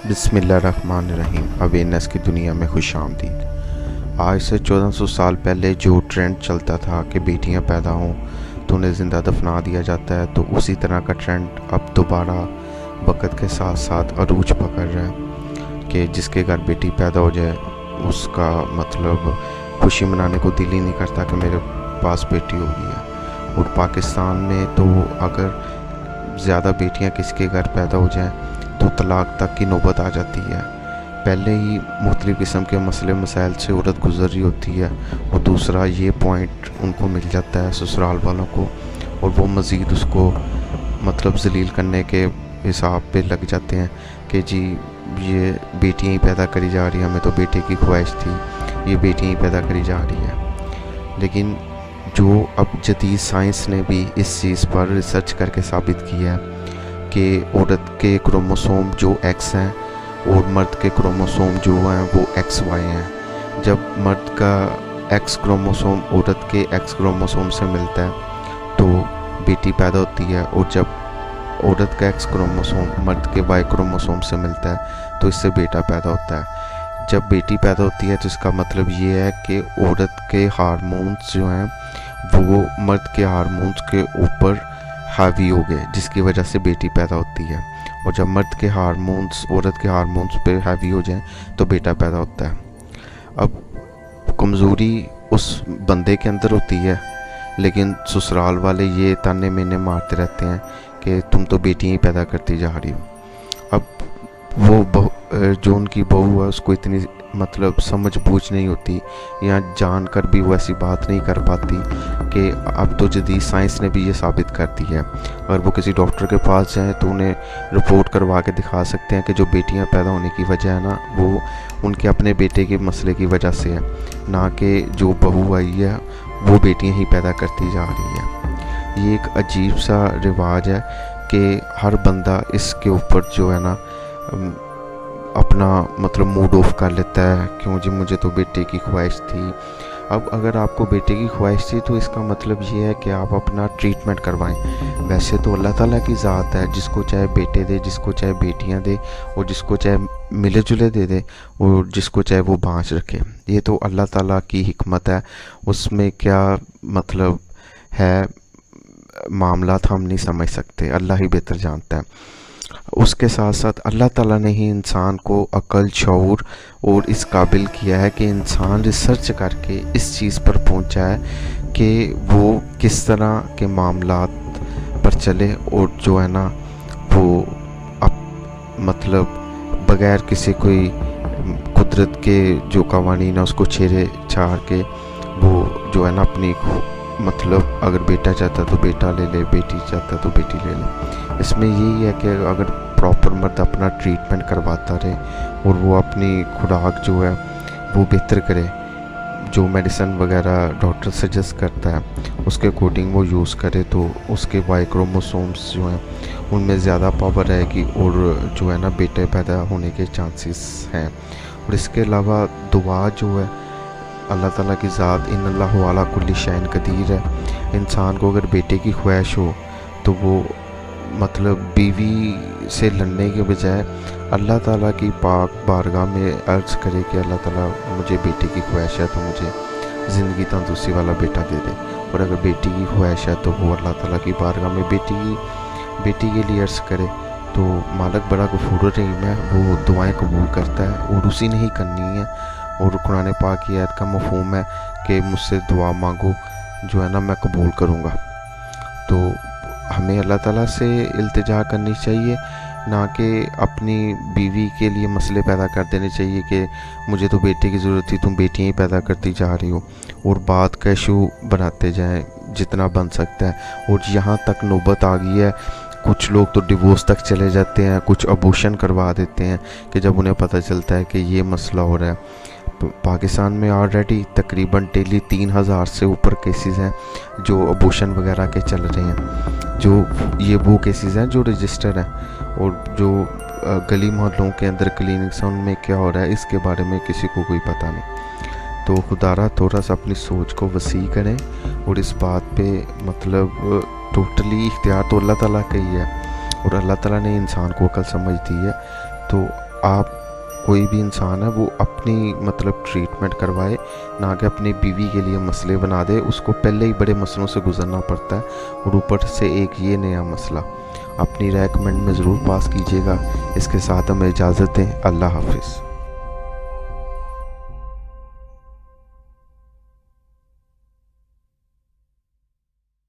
बिस्मिल्लाहिर्रहमानिर्रहीम। अवेयरनेस की दुनिया में खुश आमदीद। आज से 1400 साल पहले जो ट्रेंड चलता था कि बेटियां पैदा हों तो उन्हें ज़िंदा दफना दिया जाता है, तो उसी तरह का ट्रेंड अब दोबारा वक़्त के साथ साथ अरूज पकड़ रहा है कि जिसके घर बेटी पैदा हो जाए उसका मतलब खुशी मनाने को दिल ही नहीं करता कि मेरे पास बेटी हो गई है। और पाकिस्तान में तो अगर ज़्यादा बेटियां किसी के घर पैदा हो जाएं तो तलाक तक की नौबत आ जाती है। पहले ही मुख्तलिफ़ किस्म के मसले मसाइल से औरत गुजर रही होती है और दूसरा ये पॉइंट उनको मिल जाता है ससुराल वालों को, और वो मज़ीद उसको मतलब जलील करने के हिसाब पे लग जाते हैं कि जी ये बेटियां ही पैदा करी जा रही है, हमें तो बेटे की ख्वाहिश थी, ये बेटियां ही पैदा करी जा रही है। लेकिन जो अब जदीद साइंस ने भी इस चीज़ पर रिसर्च करके साबित किया है कि औरत के क्रोमोसोम जो एक्स हैं और मर्द के क्रोमोसोम जो हैं वो एक्स वाई हैं। जब मर्द का एक्स क्रोमोसोम औरत के एक्स क्रोमोसोम से मिलता है तो बेटी पैदा होती है, और जब औरत का एक्स क्रोमोसोम मर्द के वाई क्रोमोसोम से मिलता है तो इससे बेटा पैदा होता है। जब बेटी पैदा होती है तो इसका मतलब ये है कि औरत के हार्मोन्स जो हैं वो मर्द के हार्मोन्स के ऊपर हावी हो गए, जिसकी वजह से बेटी पैदा होती है। और जब मर्द के हार्मोन्स औरत के हार्मोन्स पे हावी हो जाएं तो बेटा पैदा होता है। अब कमज़ोरी उस बंदे के अंदर होती है, लेकिन ससुराल वाले ये ताने मेने मारते रहते हैं कि तुम तो बेटियां ही पैदा करती जा रही हो। अब वो जो उनकी बहू है उसको इतनी मतलब समझ बूझ नहीं होती या जान कर भी वो ऐसी बात नहीं कर पाती कि अब तो जदीद साइंस ने भी ये साबित कर दी है। अगर वो किसी डॉक्टर के पास जाएं तो उन्हें रिपोर्ट करवा के दिखा सकते हैं कि जो बेटियां पैदा होने की वजह है ना वो उनके अपने बेटे के मसले की वजह से है, ना कि जो बहू आई है वो बेटियां ही पैदा करती जा रही है। ये एक अजीब सा रिवाज है कि हर बंदा इसके ऊपर जो है ना अपना मतलब मूड ऑफ कर लेता है, क्यों जी मुझे तो बेटे की ख्वाहिश थी। अब अगर आपको बेटे की ख्वाहिश थी तो इसका मतलब ये है कि आप अपना ट्रीटमेंट करवाएं। वैसे तो अल्लाह ताला की ज़ात है, जिसको चाहे बेटे दे, जिसको चाहे बेटियां दे, और जिसको चाहे मिले जुले दे दे, और जिसको चाहे वो बाँच रखे। ये तो अल्लाह ताला की हिकमत है, उसमें क्या मतलब है मामला हम नहीं समझ सकते, अल्लाह ही बेहतर जानता है। उसके साथ साथ अल्लाह ताला ने ही इंसान को अक्ल, शऊर और इस काबिल किया है कि इंसान रिसर्च करके इस चीज़ पर पहुंचा है कि वो किस तरह के मामलात पर चले, और जो है ना वो मतलब बग़ैर किसी कोई कुदरत के जो कवानीन है उसको छेड़े छाड़ के वो जो है ना अपनी मतलब अगर बेटा चाहता तो बेटा ले ले, बेटी चाहता तो बेटी ले ले। इसमें यही है कि अगर प्रॉपर मर्द अपना ट्रीटमेंट करवाता रहे और वो अपनी खुराक जो है वो बेहतर करे, जो मेडिसिन वगैरह डॉक्टर सजेस्ट करता है उसके अकॉर्डिंग वो यूज़ करे, तो उसके वाई क्रोमोसोम्स जो हैं उनमें ज़्यादा पावर रहेगी और जो है ना बेटे पैदा होने के चांसेस हैं। और इसके अलावा दुआ जो है अल्लाह ताला की ज़ात इन्नल्लाहु अला कुल्ली शैइन कदीर है। इंसान को अगर बेटे की ख्वाहिश हो तो वो मतलब बीवी से लड़ने के बजाय अल्लाह ताला की पाक बारगाह में अर्ज़ करे कि अल्लाह ताला मुझे बेटे की ख्वाहिश है तो मुझे ज़िंदगी तंदुरुस्ती वाला बेटा दे दे। और अगर बेटी की ख्वाहिश है तो वो अल्लाह ताला की बारगाह में बेटी के लिए अर्ज़ करे, तो मालिक बड़ा गफूर रहीम है, वो दुआएं कबूल करता है और उसी ने ही करनी है। और कुरान पाक की आयत का मफ़हूम है कि मुझसे दुआ मांगो जो है ना मैं कबूल करूँगा। तो हमें अल्लाह ताला से इल्तिजा करनी चाहिए, ना कि अपनी बीवी के लिए मसले पैदा कर देने चाहिए कि मुझे तो बेटे की ज़रूरत थी, तुम बेटियां ही पैदा करती जा रही हो, और बात का इशू बनाते जाएं जितना बन सकता है। और यहाँ तक नौबत आ गई है, कुछ लोग तो डिवोर्स तक चले जाते हैं, कुछ अबॉर्शन करवा देते हैं कि जब उन्हें पता चलता है कि ये मसला हो रहा है। पाकिस्तान में ऑलरेडी तकरीबन डेली 3000 से ऊपर केसेस हैं जो अबॉर्शन वगैरह के चल रहे हैं। जो ये वो केसेस हैं जो रजिस्टर हैं, और जो गली मोहल्लों के अंदर क्लिनिक्स हैं उनमें क्या हो रहा है इसके बारे में किसी को कोई पता नहीं। तो खुदारा थोड़ा सा अपनी सोच को वसी करें और इस बात पे मतलब टोटली इख्तियार तो अल्लाह ताला का ही है, और अल्लाह ताला ने इंसान को अक्ल समझ दी है, तो آپ کوئی بھی انسان ہے وہ اپنی مطلب ٹریٹمنٹ کروائے، نہ کہ اپنی بیوی کے لیے مسئلے بنا دے. اس کو پہلے ہی بڑے مسئلوں سے گزرنا پڑتا ہے اور اوپر سے ایک یہ نیا مسئلہ. اپنی رائے کمنٹ میں ضرور پاس کیجیے گا. اس کے ساتھ ہمیں اجازت دیں. اللہ حافظ.